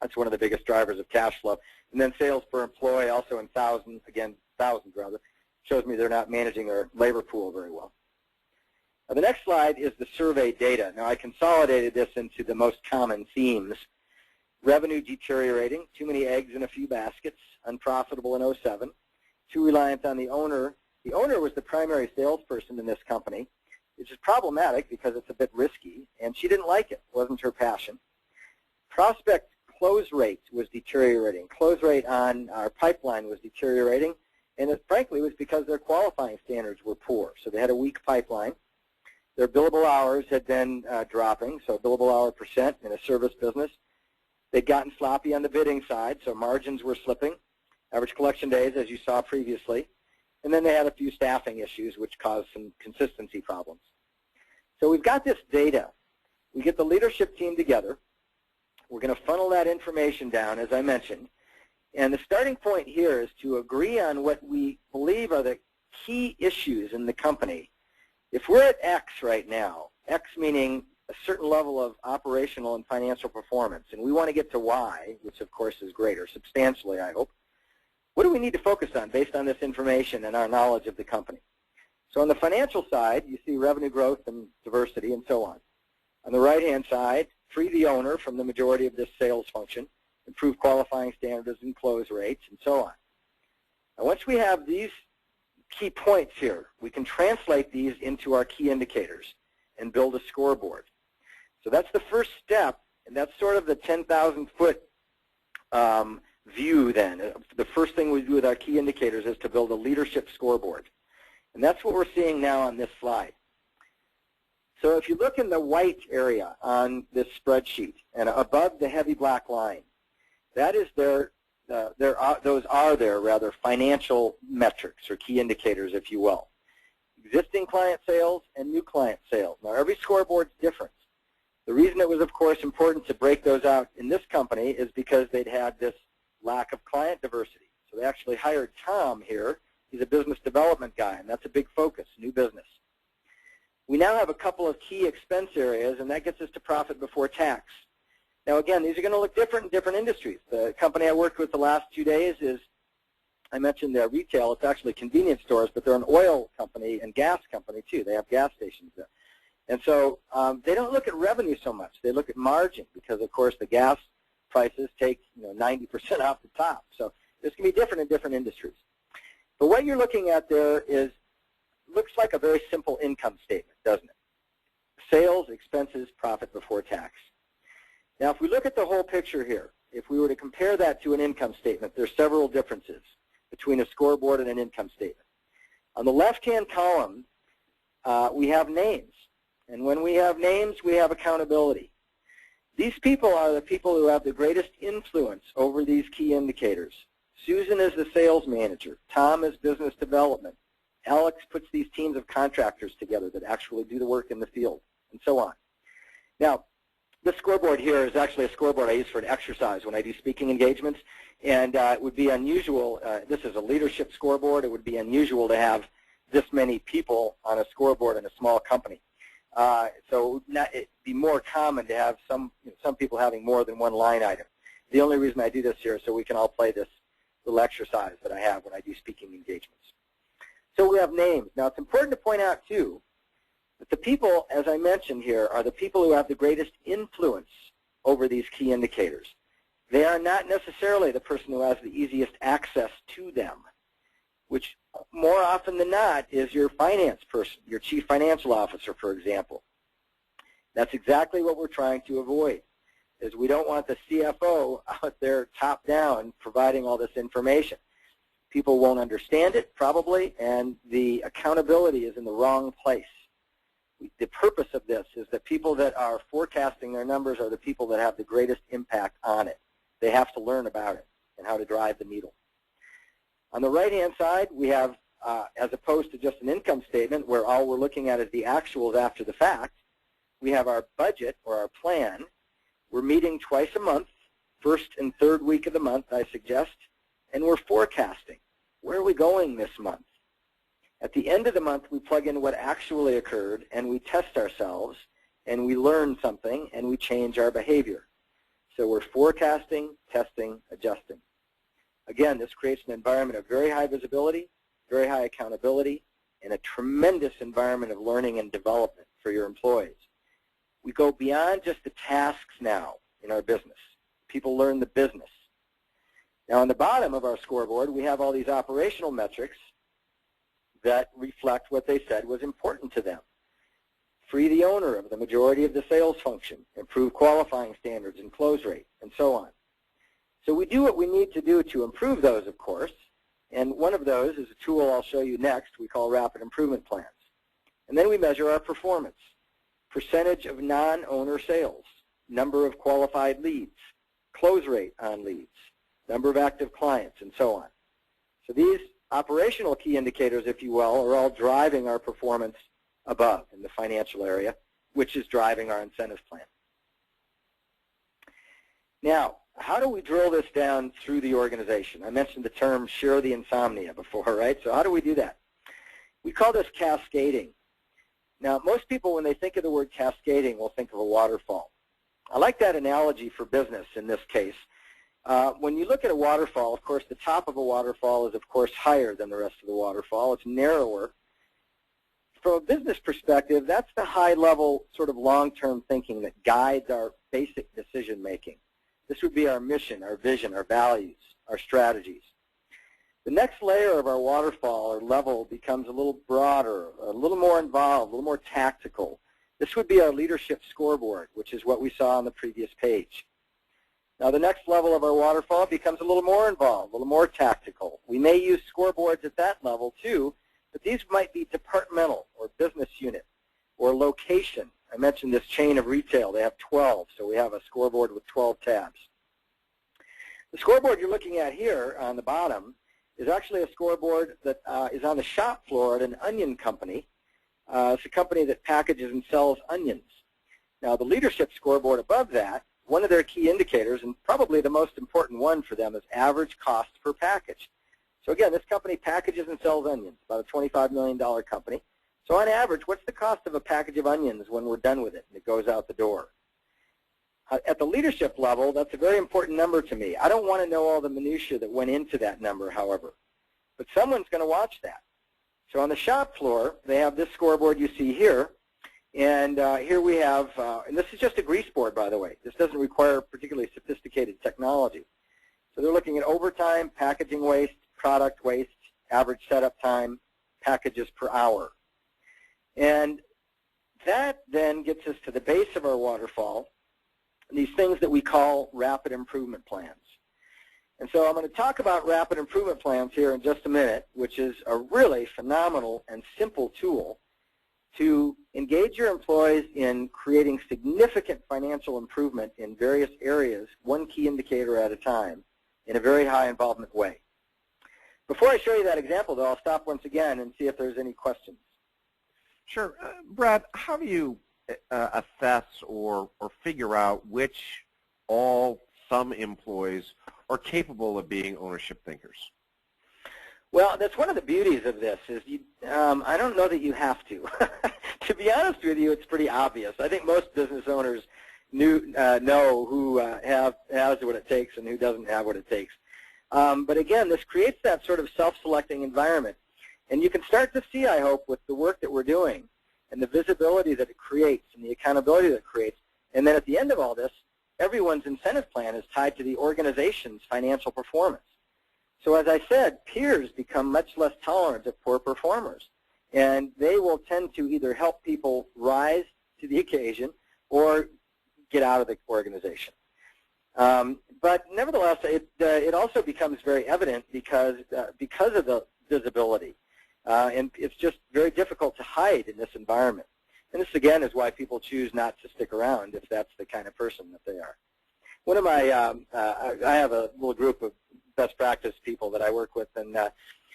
that's one of the biggest drivers of cash flow. And then sales per employee, also in thousands, again, thousands rather, shows me they're not managing their labor pool very well. Now, the next slide is the survey data. Now, I consolidated this into the most common themes. Revenue deteriorating, too many eggs in a few baskets, unprofitable in 07, too reliant on the owner. The owner was the primary salesperson in this company, which is problematic because it's a bit risky, and she didn't like it. It wasn't her passion. Prospect close rate was deteriorating. Close rate on our pipeline was deteriorating, and it frankly was because their qualifying standards were poor. So they had a weak pipeline. Their billable hours had been dropping, so billable hour percent in a service business. They'd gotten sloppy on the bidding side, so margins were slipping. Average collection days, as you saw previously. And then they had a few staffing issues, which caused some consistency problems. So we've got this data. We get the leadership team together. We're going to funnel that information down, as I mentioned. And the starting point here is to agree on what we believe are the key issues in the company. If we're at X right now, X meaning a certain level of operational and financial performance, and we want to get to Y, which of course is greater, substantially, I hope, what do we need to focus on based on this information and our knowledge of the company? So on the financial side, you see revenue growth and diversity and so on. On the right-hand side, free the owner from the majority of this sales function, improve qualifying standards and close rates, and so on. Now, once we have these key points here, we can translate these into our key indicators and build a scoreboard. So that's the first step, and that's sort of the 10,000-foot view then. The first thing we do with our key indicators is to build a leadership scoreboard. And that's what we're seeing now on this slide. So if you look in the white area on this spreadsheet and above the heavy black line, that is those are their financial metrics or key indicators, if you will. Existing client sales and new client sales. Now, every scoreboard's different. The reason it was, of course, important to break those out in this company is because they'd had this lack of client diversity. So they actually hired Tom here. He's a business development guy, and that's a big focus, new business. We now have a couple of key expense areas, and that gets us to profit before tax. Now, again, these are going to look different in different industries. The company I worked with the last 2 days is, I mentioned their retail. It's actually convenience stores, but they're an oil company and gas company, too. They have gas stations there. And so they don't look at revenue so much. They look at margin because, of course, the gas prices take 90% off the top. So this can be different in different industries. But what you're looking at there looks like a very simple income statement, doesn't it? Sales, expenses, profit before tax. Now, if we look at the whole picture here, if we were to compare that to an income statement, there's several differences between a scoreboard and an income statement. On the left-hand column, we have names. And when we have names, we have accountability. These people are the people who have the greatest influence over these key indicators. Susan is the sales manager. Tom is business development. Alex puts these teams of contractors together that actually do the work in the field, and so on. Now, this scoreboard here is actually a scoreboard I use for an exercise when I do speaking engagements, and it would be unusual. This is a leadership scoreboard. It would be unusual to have this many people on a scoreboard in a small company. So it'd be more common to have some people having more than one line item. The only reason I do this here is so we can all play this little exercise that I have when I do speaking engagements. So we have names. Now, it's important to point out, too, that the people, as I mentioned here, are the people who have the greatest influence over these key indicators. They are not necessarily the person who has the easiest access to them, which more often than not is your finance person, your chief financial officer, for example. That's exactly what we're trying to avoid, is we don't want the CFO out there top down providing all this information. People won't understand it, probably, and the accountability is in the wrong place. The purpose of this is that people that are forecasting their numbers are the people that have the greatest impact on it. They have to learn about it and how to drive the needle. On the right-hand side, we have, as opposed to just an income statement where all we're looking at is the actuals after the fact, we have our budget or our plan. We're meeting twice a month, first and third week of the month, I suggest, and we're forecasting. Where are we going this month? At the end of the month, we plug in what actually occurred, and we test ourselves, and we learn something, and we change our behavior. So we're forecasting, testing, adjusting. Again, this creates an environment of very high visibility, very high accountability, and a tremendous environment of learning and development for your employees. We go beyond just the tasks now in our business. People learn the business. Now, on the bottom of our scoreboard, we have all these operational metrics that reflect what they said was important to them. Free the owner of the majority of the sales function, improve qualifying standards and close rate, and so on. So we do what we need to do to improve those, of course, and one of those is a tool I'll show you next we call rapid improvement plans. And then we measure our performance, percentage of non-owner sales, number of qualified leads, close rate on leads, number of active clients, and so on. So these operational key indicators, if you will, are all driving our performance above in the financial area, which is driving our incentive plan. Now, how do we drill this down through the organization? I mentioned the term share the insomnia before, right? So how do we do that? We call this cascading. Now, most people, when they think of the word cascading, will think of a waterfall. I like that analogy for business in this case. When you look at a waterfall, of course, the top of a waterfall is, of course, higher than the rest of the waterfall. It's narrower. From a business perspective, that's the high-level sort of long-term thinking that guides our basic decision-making. This would be our mission, our vision, our values, our strategies. The next layer of our waterfall or level becomes a little broader, a little more involved, a little more tactical. This would be our leadership scoreboard, which is what we saw on the previous page. Now, the next level of our waterfall becomes a little more involved, a little more tactical. We may use scoreboards at that level, too, but these might be departmental or business unit or location. I mentioned this chain of retail. They have 12, so we have a scoreboard with 12 tabs. The scoreboard you're looking at here on the bottom is actually a scoreboard that is on the shop floor at an onion company. It's a company that packages and sells onions. Now, the leadership scoreboard above that, one of their key indicators, and probably the most important one for them, is average cost per package. So again, this company packages and sells onions, about a $25 million company. So on average, what's the cost of a package of onions when we're done with it and it goes out the door? At the leadership level, that's a very important number to me. I don't want to know all the minutiae that went into that number, however. But someone's going to watch that. So on the shop floor, they have this scoreboard you see here. And here we have, and this is just a grease board, by the way. This doesn't require particularly sophisticated technology. So they're looking at overtime, packaging waste, product waste, average setup time, packages per hour. And that then gets us to the base of our waterfall, these things that we call rapid improvement plans. And so I'm going to talk about rapid improvement plans here in just a minute, which is a really phenomenal and simple tool to engage your employees in creating significant financial improvement in various areas, one key indicator at a time, in a very high involvement way. Before I show you that example, though, I'll stop once again and see if there's any questions. Sure. Brad, how do you assess or figure out which some employees are capable of being ownership thinkers? Well, that's one of the beauties of this is I don't know that you have to. To be honest with you, it's pretty obvious. I think most business owners know who has what it takes and who doesn't have what it takes. But again, this creates that sort of self-selecting environment. And you can start to see, I hope, with the work that we're doing and the visibility that it creates and the accountability that it creates. And then at the end of all this, everyone's incentive plan is tied to the organization's financial performance. So as I said, peers become much less tolerant of poor performers. And they will tend to either help people rise to the occasion or get out of the organization. But nevertheless, it also becomes very evident because of the visibility. And it's just very difficult to hide in this environment. And this, again, is why people choose not to stick around if that's the kind of person that they are. One of my, I have a little group of best practice people that I work with, and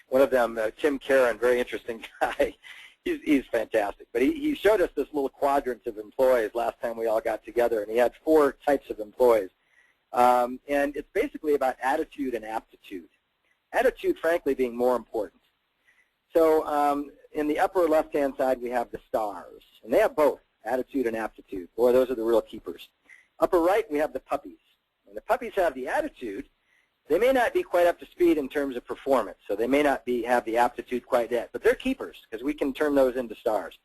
one of them, Tim Caron, very interesting guy. He's fantastic. But he showed us this little quadrant of employees last time we all got together, and he had 4 types of employees. And it's basically about attitude and aptitude. Attitude, frankly, being more important. So in the upper left-hand side, we have the stars, and they have both, attitude and aptitude. Boy, those are the real keepers. Upper right, we have the puppies. And the puppies have the attitude. They may not be quite up to speed in terms of performance, so they may not have the aptitude quite yet, but they're keepers because we can turn those into stars.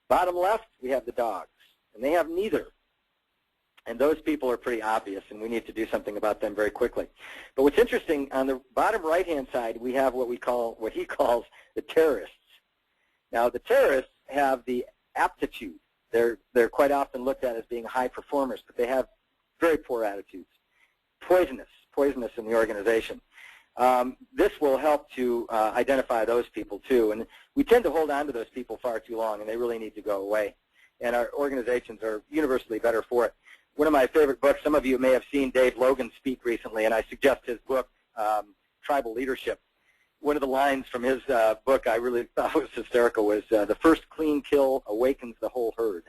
Bottom left, we have the dogs, and they have neither. And those people are pretty obvious, and we need to do something about them very quickly. But what's interesting, on the bottom right-hand side, we have what he calls the terrorists. Now, the terrorists have the aptitude. They're quite often looked at as being high performers, but they have very poor attitudes. Poisonous in the organization. This will help to identify those people, too. And we tend to hold on to those people far too long, and they really need to go away. And our organizations are universally better for it. One of my favorite books, some of you may have seen Dave Logan speak recently, and I suggest his book, Tribal Leadership. One of the lines from his book I really thought was hysterical was, the first clean kill awakens the whole herd.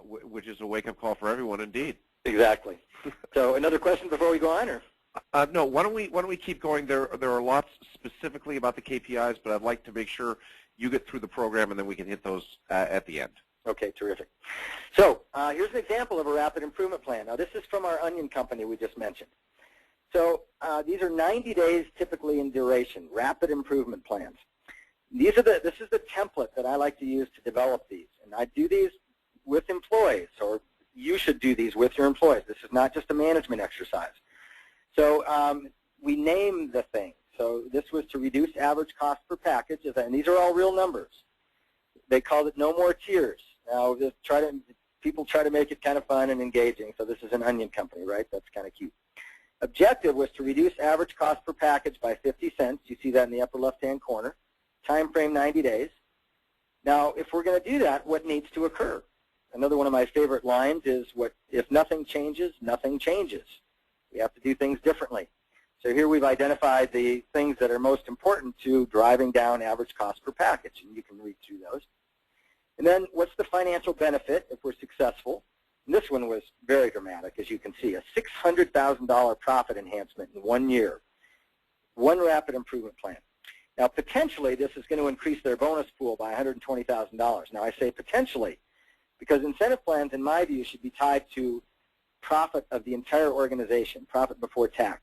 Which is a wake-up call for everyone, indeed. Exactly. So another question before we go on, or? No. Why don't we keep going? There are lots specifically about the KPIs, but I'd like to make sure you get through the program, and then we can hit those at the end. Okay, terrific. So here's an example of a rapid improvement plan. Now, this is from our onion company we just mentioned. So these are 90 days typically in duration, rapid improvement plans. This is the template that I like to use to develop these, and I do these with employees, or you should do these with your employees. This is not just a management exercise. So we name the thing. So this was to reduce average cost per package, and these are all real numbers. They called it No More Tears. Now, people try to make it kind of fun and engaging, so this is an onion company, right? That's kind of cute. Objective was to reduce average cost per package by 50 cents. You see that in the upper left-hand corner. Time frame 90 days. Now, if we're going to do that, what needs to occur? Another one of my favorite lines is, if nothing changes, nothing changes. We have to do things differently. So here we've identified the things that are most important to driving down average cost per package, and you can read through those. And then what's the financial benefit if we're successful? And this one was very dramatic, as you can see, a $600,000 profit enhancement in 1 year, one rapid improvement plan. Now, potentially, this is going to increase their bonus pool by $120,000. Now, I say potentially because incentive plans, in my view, should be tied to profit of the entire organization, profit before tax.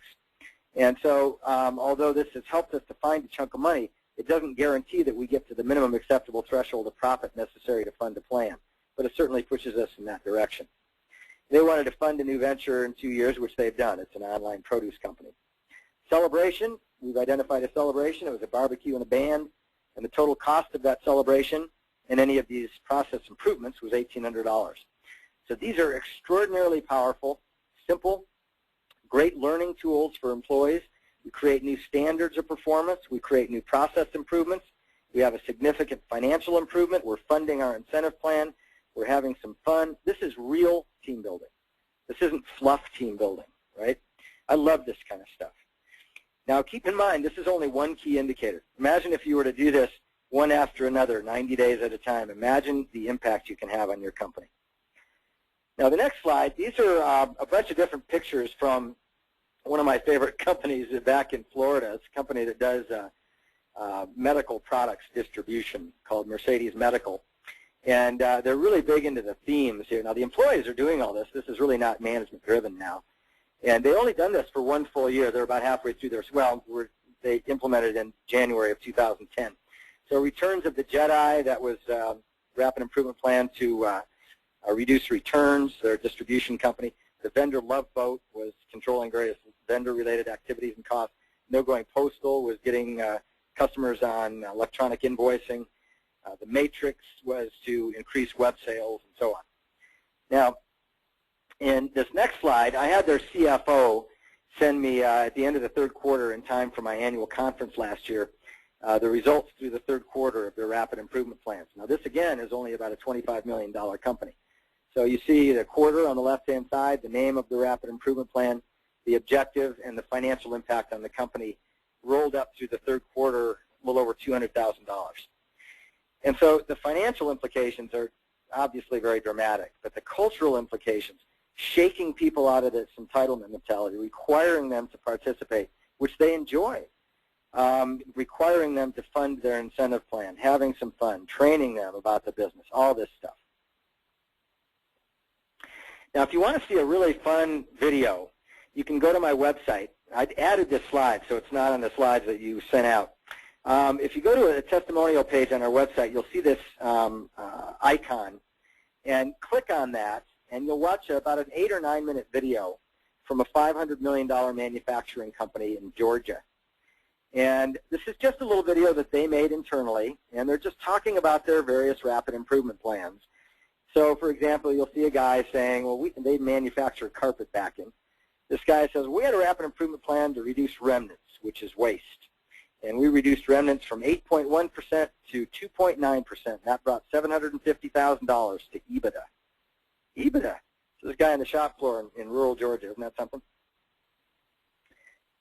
And so, although this has helped us to find a chunk of money, it doesn't guarantee that we get to the minimum acceptable threshold of profit necessary to fund a plan, but it certainly pushes us in that direction. They wanted to fund a new venture in 2 years, which they've done. It's an online produce company. Celebration, we've identified a celebration. It was a barbecue and a band, and the total cost of that celebration and any of these process improvements was $1,800. So these are extraordinarily powerful, simple, great learning tools for employees. We create new standards of performance. We create new process improvements. We have a significant financial improvement. We're funding our incentive plan. We're having some fun. This is real team building. This isn't fluff team building, right? I love this kind of stuff. Now, keep in mind, this is only one key indicator. Imagine if you were to do this one after another, 90 days at a time. Imagine the impact you can have on your company. Now, the next slide, these are a bunch of different pictures from one of my favorite companies back in Florida. It's a company that does medical products distribution called Mercedes Medical. And they're really big into the themes here. Now, the employees are doing all this. This is really not management-driven now. And they've only done this for 1 full year. They're about halfway through their, well, they implemented it in January of 2010. So Returns of the Jedi, that was a rapid improvement plan to reduce returns, their distribution company. The Vendor Love Boat was controlling various vendor-related activities and costs. No Going Postal was getting customers on electronic invoicing. The Matrix was to increase web sales and so on. Now, in this next slide, I had their CFO send me at the end of the third quarter in time for my annual conference last year, the results through the third quarter of their rapid improvement plans. Now, this, again, is only about a $25 million company. So you see the quarter on the left-hand side, the name of the rapid improvement plan, the objective, and the financial impact on the company rolled up through the third quarter, a little over $200,000. And so the financial implications are obviously very dramatic, but the cultural implications, shaking people out of this entitlement mentality, requiring them to participate, which they enjoy, requiring them to fund their incentive plan, having some fun, training them about the business, all this stuff. Now, if you want to see a really fun video, you can go to my website. I added this slide, so it's not on the slides that you sent out. If you go to a testimonial page on our website, you'll see this icon, and click on that, and you'll watch about an 8 or 9 minute video from a $500 million manufacturing company in Georgia. And this is just a little video that they made internally, and they're just talking about their various rapid improvement plans. So, for example, you'll see a guy saying, well, they manufacture carpet backing. This guy says, we had a rapid improvement plan to reduce remnants, which is waste. And we reduced remnants from 8.1% to 2.9%. That brought $750,000 to EBITDA. EBITDA. So this guy on the shop floor in rural Georgia, isn't that something?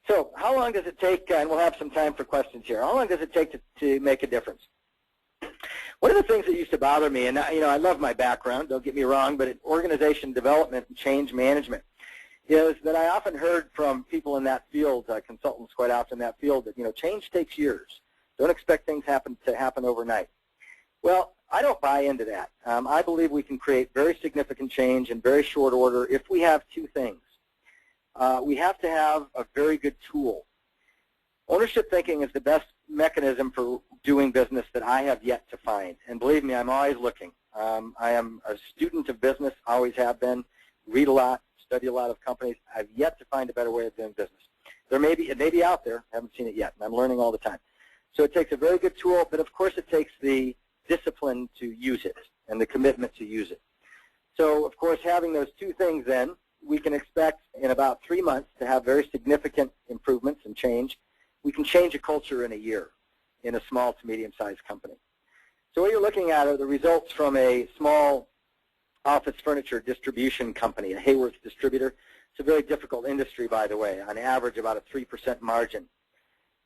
So how long does it take, and we'll have some time for questions here, how long does it take to make a difference? One of the things that used to bother me, and I love my background, don't get me wrong, but organization development and change management, is that I often heard from people in that field, consultants quite often in that field, that change takes years. Don't expect things to happen overnight. Well, I don't buy into that. I believe we can create very significant change in very short order if we have two things. We have to have a very good tool. Ownership thinking is the best mechanism for doing business that I have yet to find. And believe me, I'm always looking. I am a student of business, always have been, read a lot, study a lot of companies. I've yet to find a better way of doing business. It may be out there. I haven't seen it yet, and I'm learning all the time. So it takes a very good tool, but of course it takes the discipline to use it and the commitment to use it. So, of course, having those two things then, we can expect in about 3 months to have very significant improvements and change. We can change a culture in a year in a small to medium-sized company. So what you're looking at are the results from a small office furniture distribution company, a Hayworth distributor. It's a very difficult industry, by the way, on average about a 3% margin.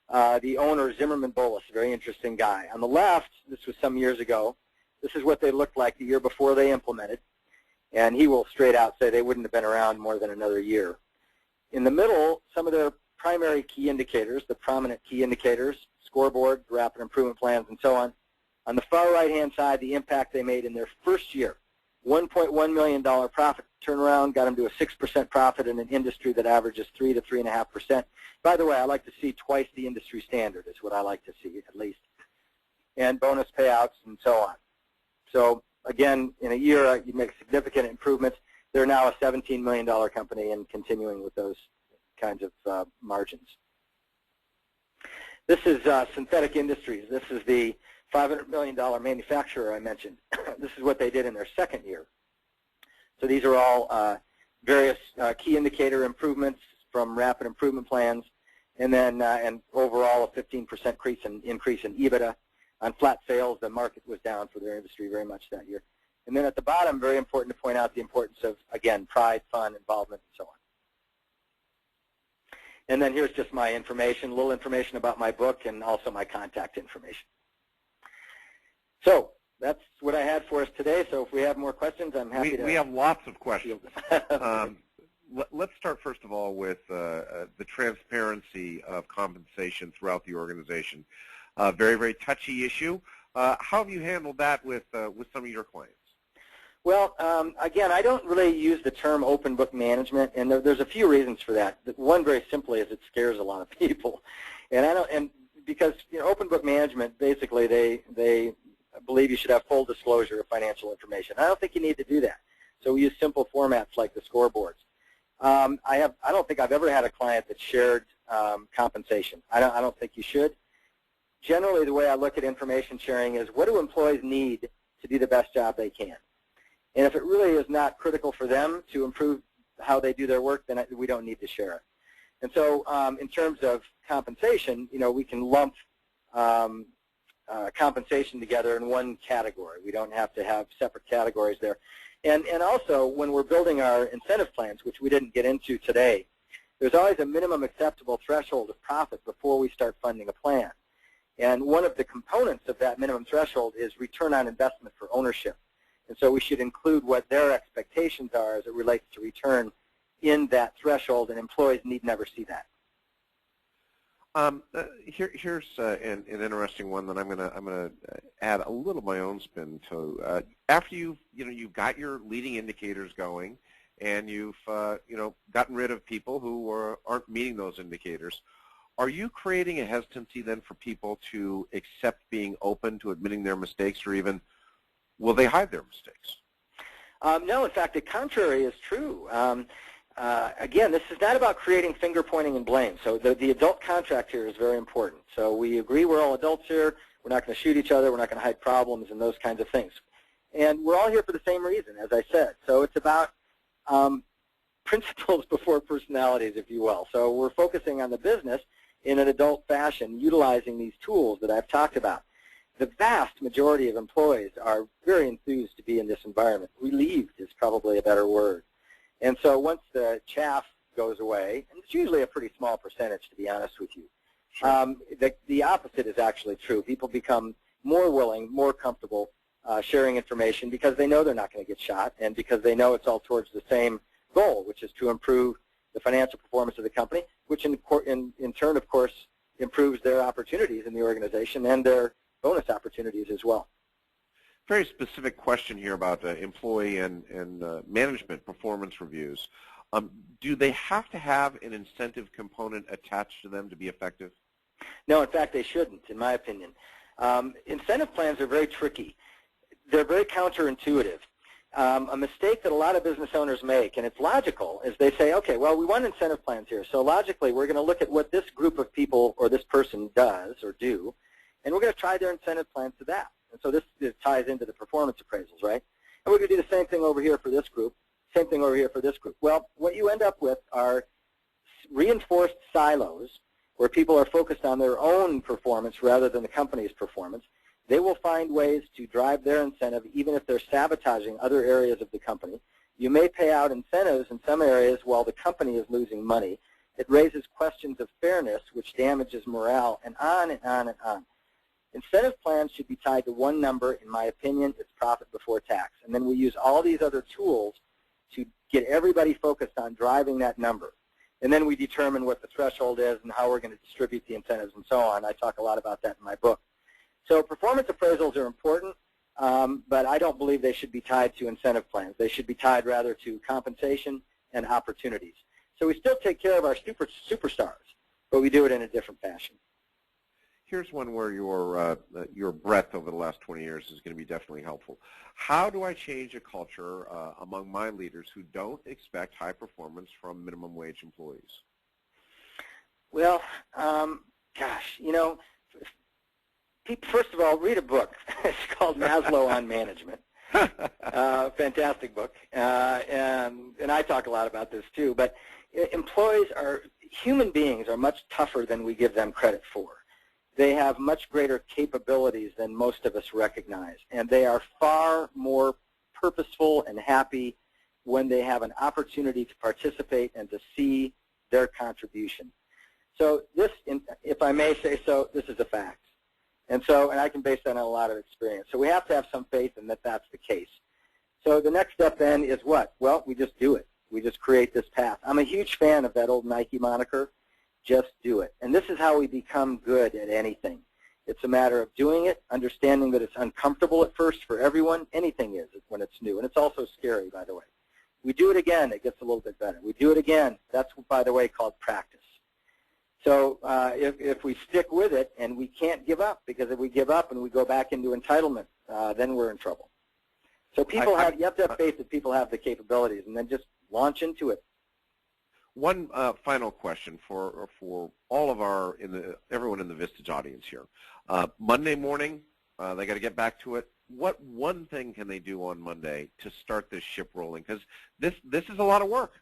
The owner, Zimmerman Bolus, a very interesting guy. On the left, this was some years ago, this is what they looked like the year before they implemented, and he will straight out say they wouldn't have been around more than another year. In the middle, some of their primary key indicators, the prominent key indicators, Scoreboard, rapid improvement plans, and so on. On the far right-hand side, the impact they made in their first year. $1.1 million profit turnaround got them to a 6% profit in an industry that averages 3 to 3.5%. By the way, I like to see twice the industry standard is what I like to see, at least. And bonus payouts and so on. So, again, in a year, you make significant improvements. They're now a $17 million company and continuing with those kinds of margins. This is Synthetic Industries. This is the $500 million manufacturer I mentioned. This is what they did in their second year. So these are all various key indicator improvements from rapid improvement plans, and then and overall a 15% increase in EBITDA. On flat sales, the market was down for their industry very much that year. And then at the bottom, very important to point out the importance of, again, pride, fun, involvement, and so on. And then here's just my information, a little information about my book and also my contact information. So that's what I had for us today. So if we have more questions, I'm happy to. We have lots of questions. Let's start first of all with the transparency of compensation throughout the organization. Very, very touchy issue. How have you handled that with some of your clients? Well, again, I don't really use the term open book management, and there's a few reasons for that. One, very simply, is it scares a lot of people, and because open book management, basically, they believe you should have full disclosure of financial information. I don't think you need to do that. So we use simple formats like the scoreboards. I don't think I've ever had a client that shared compensation. I don't think you should. Generally, the way I look at information sharing is, what do employees need to do the best job they can? And if it really is not critical for them to improve how they do their work, then we don't need to share it. And so in terms of compensation, we can lump compensation together in one category. We don't have to have separate categories there. And also, when we're building our incentive plans, which we didn't get into today, there's always a minimum acceptable threshold of profit before we start funding a plan. And one of the components of that minimum threshold is return on investment for ownership. And so we should include what their expectations are as it relates to return in that threshold, and employees need never see that. Here's an interesting one that I'm gonna add a little my own spin to. After you've got your leading indicators going, and you've gotten rid of people who aren't meeting those indicators, are you creating a hesitancy then for people to accept being open to admitting their mistakes, or even will they hide their mistakes? No, in fact, the contrary is true. Again, this is not about creating finger pointing and blame. So the adult contract here is very important. So we agree we're all adults here. We're not going to shoot each other. We're not going to hide problems and those kinds of things. And we're all here for the same reason, as I said. So it's about principles before personalities, if you will. So we're focusing on the business in an adult fashion, utilizing these tools that I've talked about. The vast majority of employees are very enthused to be in this environment. Relieved is probably a better word. And so once the chaff goes away, and it's usually a pretty small percentage, to be honest with you, sure. The opposite is actually true. People become more willing, more comfortable sharing information because they know they're not going to get shot, and because they know it's all towards the same goal, which is to improve the financial performance of the company, which in turn, of course, improves their opportunities in the organization and their bonus opportunities as well. Very specific question here about employee and management performance reviews. Do they have to have an incentive component attached to them to be effective? No, in fact, they shouldn't, in my opinion. Incentive plans are very tricky. They're very counterintuitive. A mistake that a lot of business owners make, and it's logical, is they say, okay, well, we want incentive plans here. So logically, we're going to look at what this group of people or this person does or do, and we're going to try their incentive plans to that. And so this ties into the performance appraisals, right? And we're going to do the same thing over here for this group, same thing over here for this group. Well, what you end up with are reinforced silos where people are focused on their own performance rather than the company's performance. They will find ways to drive their incentive even if they're sabotaging other areas of the company. You may pay out incentives in some areas while the company is losing money. It raises questions of fairness, which damages morale, and on and on and on. Incentive plans should be tied to one number. In my opinion, it's profit before tax. And then we use all these other tools to get everybody focused on driving that number. And then we determine what the threshold is and how we're going to distribute the incentives and so on. I talk a lot about that in my book. So performance appraisals are important, but I don't believe they should be tied to incentive plans. They should be tied rather to compensation and opportunities. So we still take care of our superstars, but we do it in a different fashion. Here's one where your breadth over the last 20 years is going to be definitely helpful. How do I change a culture among my leaders who don't expect high performance from minimum wage employees? Well, gosh, you know, first of all, read a book. It's called Maslow on Management. Fantastic book, and I talk a lot about this too. But human beings are much tougher than we give them credit for. They have much greater capabilities than most of us recognize, and they are far more purposeful and happy when they have an opportunity to participate and to see their contribution. So this, if I may say so, this is a fact. And I can base that on a lot of experience. So we have to have some faith in that that's the case. So the next step then is what? Well, we just do it. We just create this path. I'm a huge fan of that old Nike moniker, just do it. And this is how we become good at anything. It's a matter of doing it, understanding that it's uncomfortable at first for everyone. Anything is when it's new. And it's also scary, by the way. We do it again, it gets a little bit better. We do it again. That's, by the way, called practice. So if we stick with it, and we can't give up, because if we give up and we go back into entitlement, then we're in trouble. So you have to have faith that people have the capabilities, and then just launch into it. One final question for all of everyone in the Vistage audience here. Monday morning, they got to get back to it. What one thing can they do on Monday to start this ship rolling? Because this is a lot of work.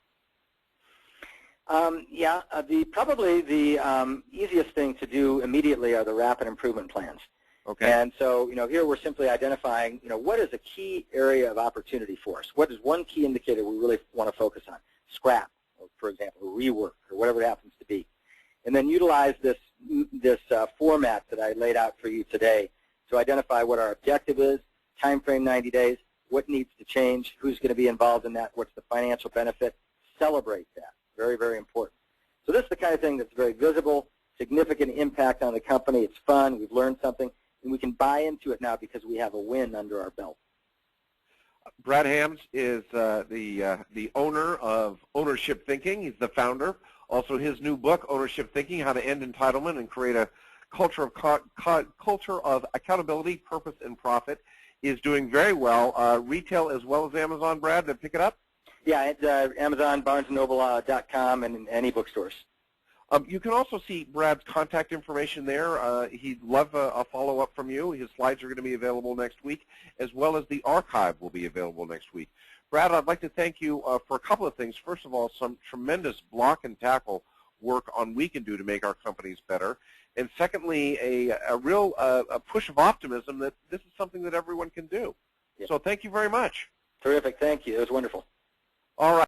Probably the easiest thing to do immediately are the rapid improvement plans. Okay. And so, here we're simply identifying, what is a key area of opportunity for us? What is one key indicator we really want to focus on? Scrap, for example, or rework, or whatever it happens to be. And then utilize this format that I laid out for you today to identify what our objective is, time frame 90 days, what needs to change, who's going to be involved in that, what's the financial benefit. Celebrate that. Very, very important. So this is the kind of thing that's very visible, significant impact on the company. It's fun. We've learned something, and we can buy into it now because we have a win under our belt. Brad Hams is the owner of Ownership Thinking. He's the founder. Also, his new book, Ownership Thinking: How to End Entitlement and Create a Culture of Accountability, Purpose, and Profit, is doing very well. Retail as well as Amazon, Brad, to pick it up? Yeah, it's Amazon, BarnesandNoble.com, and any bookstores. You can also see Brad's contact information there. He'd love a follow-up from you. His slides are going to be available next week, as well as the archive will be available next week. Brad, I'd like to thank you for a couple of things. First of all, some tremendous block and tackle work on we can do to make our companies better. And secondly, a real push of optimism that this is something that everyone can do. Yeah. So thank you very much. Terrific. Thank you. It was wonderful. All right.